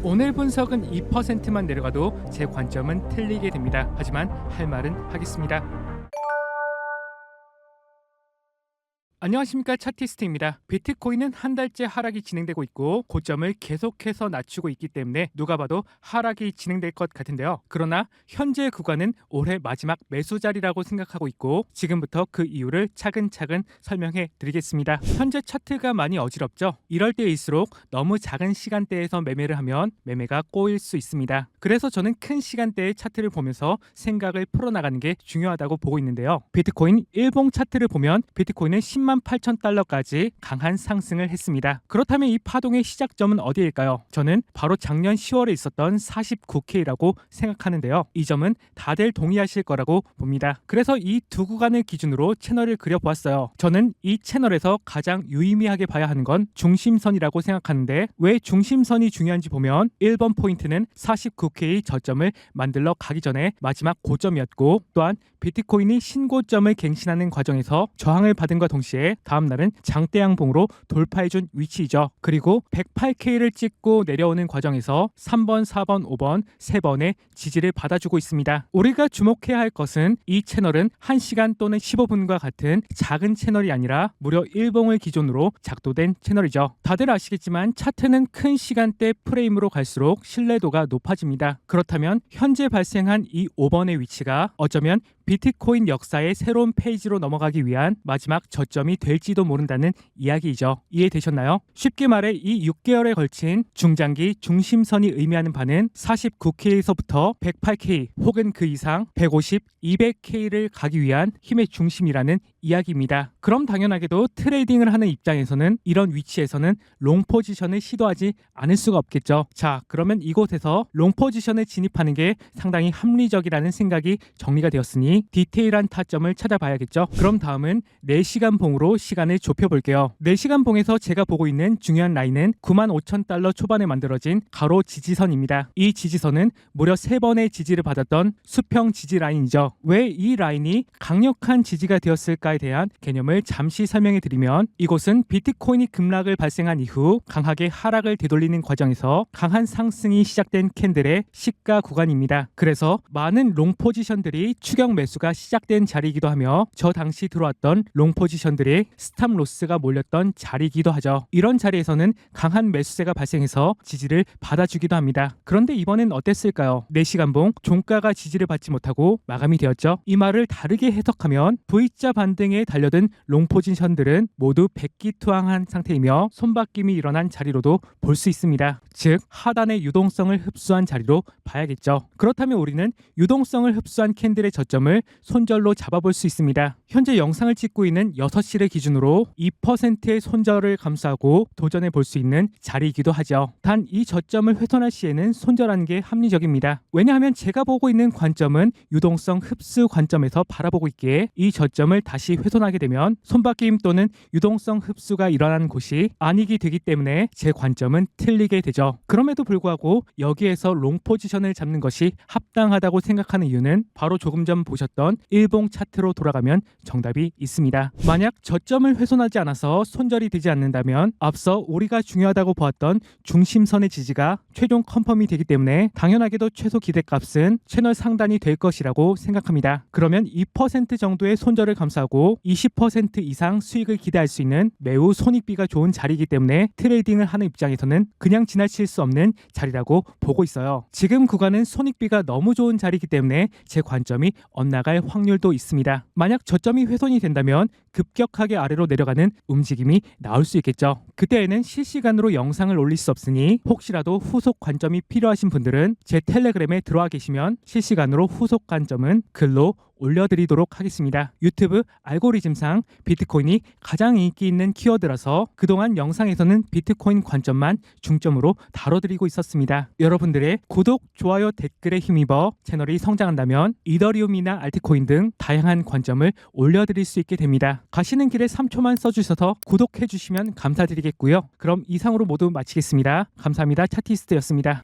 오늘 분석은 2%만 내려가도 제 관점은 틀리게 됩니다. 하지만 할 말은 하겠습니다. 안녕하십니까, 차티스트입니다. 비트코인은 한 달째 하락이 진행되고 있고 고점을 계속해서 낮추고 있기 때문에 누가 봐도 하락이 진행될 것 같은데요. 그러나 현재 구간은 올해 마지막 매수 자리라고 생각하고 있고 지금부터 그 이유를 차근차근 설명해 드리겠습니다. 현재 차트가 많이 어지럽죠. 이럴 때일수록 너무 작은 시간대에서 매매를 하면 매매가 꼬일 수 있습니다. 그래서 저는 큰 시간대의 차트를 보면서 생각을 풀어나가는 게 중요하다고 보고 있는데요. 비트코인 일봉 차트를 보면 비트코인은 10만 8천 달러까지 강한 상승을 했습니다. 그렇다면 이 파동의 시작점은 어디일까요? 저는 바로 작년 10월에 있었던 49K라고 생각하는데요. 이 점은 다들 동의하실 거라고 봅니다. 그래서 이 두 구간을 기준으로 채널을 그려보았어요. 저는 이 채널에서 가장 유의미하게 봐야 하는 건 중심선이라고 생각하는데 왜 중심선이 중요한지 보면 1번 포인트는 49K 저점을 만들러 가기 전에 마지막 고점이었고 또한 비트코인이 신고점을 갱신하는 과정에서 저항을 받은과 동시에 다음날은 장대양봉으로 돌파해준 위치이죠. 그리고 108K를 찍고 내려오는 과정에서 3번, 4번, 5번 3번의 지지를 받아주고 있습니다. 우리가 주목해야 할 것은 이 채널은 1시간 또는 15분과 같은 작은 채널이 아니라 무려 일봉을 기준으로 작도된 채널이죠. 다들 아시겠지만 차트는 큰 시간대 프레임으로 갈수록 신뢰도가 높아집니다. 그렇다면 현재 발생한 이 5번의 위치가 어쩌면 비트코인 역사의 새로운 페이지로 넘어가기 위한 마지막 저점이 될지도 모른다는 이야기이죠. 이해되셨나요? 쉽게 말해 이 6개월에 걸친 중장기 중심선이 의미하는 바는 49K에서부터 108K 혹은 그 이상 150, 200K를 가기 위한 힘의 중심이라는 이야기입니다. 그럼 당연하게도 트레이딩을 하는 입장에서는 이런 위치에서는 롱 포지션을 시도하지 않을 수가 없겠죠. 자, 그러면 이곳에서 롱 포지션을 진입하는 게 상당히 합리적이라는 생각이 정리가 되었으니 디테일한 타점을 찾아봐야겠죠. 그럼 다음은 4시간 봉으로 시간을 좁혀볼게요. 4시간 봉에서 제가 보고 있는 중요한 라인은 95,000달러 초반에 만들어진 가로 지지선입니다. 이 지지선은 무려 3번의 지지를 받았던 수평 지지 라인이죠. 왜 이 라인이 강력한 지지가 되었을까에 대한 개념을 잠시 설명해 드리면 이곳은 비트코인이 급락을 발생한 이후 강하게 하락을 되돌리는 과정에서 강한 상승이 시작된 캔들의 시가 구간입니다. 그래서 많은 롱 포지션들이 추격 매수가 시작된 자리이기도 하며 저 당시 들어왔던 롱 포지션들의 스탑 로스가 몰렸던 자리이기도 하죠. 이런 자리에서는 강한 매수세가 발생해서 지지를 받아주기도 합니다. 그런데 이번엔 어땠을까요? 4시간 봉 종가가 지지를 받지 못하고 마감이 되었죠. 이 말을 다르게 해석하면 V자 반등에 달려든 롱 포지션들은 모두 백기투항한 상태이며 손바뀜이 일어난 자리로도 볼 수 있습니다. 즉 하단의 유동성을 흡수한 자리로 봐야겠죠. 그렇다면 우리는 유동성을 흡수한 캔들의 저점을 손절로 잡아볼 수 있습니다. 현재 영상을 찍고 있는 6시를 기준으로 2%의 손절을 감수하고 도전해 볼 수 있는 자리이기도 하죠. 단 이 저점을 훼손할 시에는 손절하는 게 합리적입니다. 왜냐하면 제가 보고 있는 관점은 유동성 흡수 관점에서 바라보고 있기에 이 저점을 다시 훼손하게 되면 손바뀜 또는 유동성 흡수가 일어나는 곳이 아니게 되기 때문에 제 관점은 틀리게 되죠. 그럼에도 불구하고 여기에서 롱 포지션을 잡는 것이 합당하다고 생각하는 이유는 바로 조금 전 보셨던 일봉 차트로 돌아가면 정답이 있습니다. 만약 저점을 훼손하지 않아서 손절이 되지 않는다면 앞서 우리가 중요하다고 보았던 중심선의 지지가 최종 컨펌이 되기 때문에 당연하게도 최소 기대값은 채널 상단이 될 것이라고 생각합니다. 그러면 2% 정도의 손절을 감수하고 20% 이상 수익을 기대할 수 있는 매우 손익비가 좋은 자리이기 때문에 트레이딩을 하는 입장에서는 그냥 지나칠 수 없는 자리라고 보고 있어요. 지금 구간은 손익비가 너무 좋은 자리이기 때문에 제 관점이 엇나갈 확률도 있습니다. 만약 저점이 훼손이 된다면 급격하게 아래로 내려가는 움직임이 나올 수 있겠죠. 그때에는 실시간으로 영상을 올릴 수 없으니 혹시라도 후속 관점이 필요하신 분들은 제 텔레그램에 들어와 계시면 실시간으로 후속 관점은 글로 올려드리도록 하겠습니다. 유튜브 알고리즘상 비트코인이 가장 인기 있는 키워드라서 그동안 영상에서는 비트코인 관점만 중점으로 다뤄드리고 있었습니다. 여러분들의 구독, 좋아요, 댓글에 힘입어 채널이 성장한다면 이더리움이나 알트코인 등 다양한 관점을 올려드릴 수 있게 됩니다. 가시는 길에 3초만 써주셔서 구독해주시면 감사드리겠고요. 그럼 이상으로 모두 마치겠습니다. 감사합니다. 차티스트였습니다.